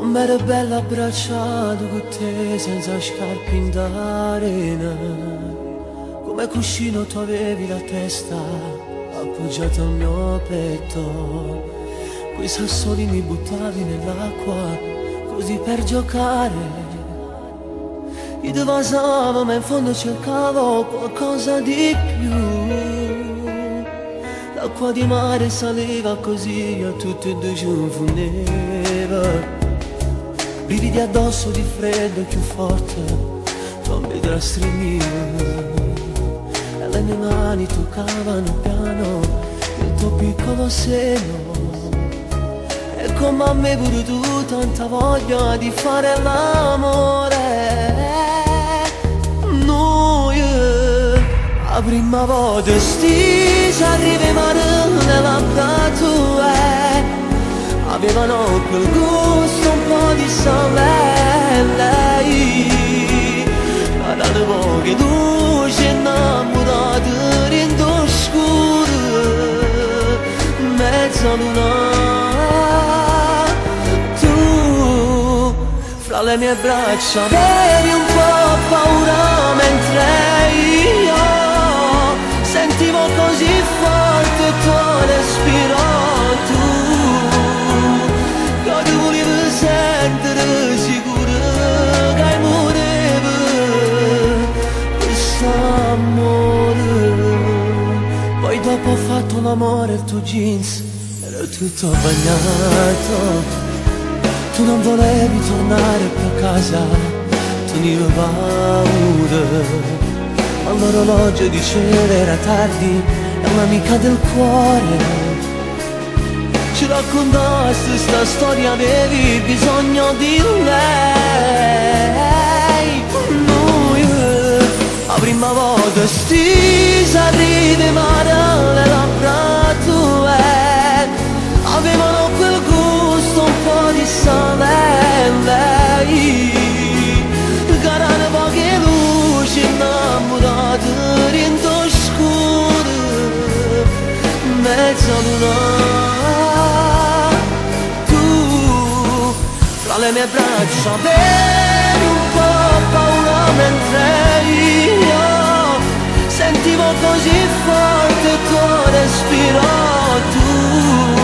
M'ero bella abbracciato con te senza scarpe in d'arena. Come cuscino tu avevi la testa appoggiata al mio petto. Quei sassoni mi buttavi nell'acqua così per giocare. Io ti vasavo ma in fondo cercavo qualcosa di più. L'acqua di mare saliva così a tutti e due ci infondeva. Brividi addosso di freddo più forte, tombi tra stringina. E le mie mani toccavano piano il tuo piccolo seno. E come a me pure tu tanta voglia di fare l'amore. Noi la prima volta stisa arrivavamo nelle labbra tue. Avevano quel gusto un po' di sale. Lei erano poche luci innamorate in scuro, mezza luna. Tu fra le mie braccia avevi un po' paura mentre io sentivo così forte il tuo respiro. Tu volevi sentire sicuro che hai morevo quest'amore. Poi dopo ho fatto l'amore, il tuo jeans era tutto bagnato. Tu non volevi tornare più a casa, tenevi paura. Ma l'orologio diceva era tardi, è un'amica del cuore. Ci raccontassi sta storia, avevi bisogno di lei. Noi la prima volta stisa arrivi mare alle labbra tue. Avevano quel gusto un po' di sale. Lei carane poche luci innamorate in scuro, mezza luna. Tra le mie braccia avevi un po' paura mentre io sentivo così forte il tuo respiro. Tu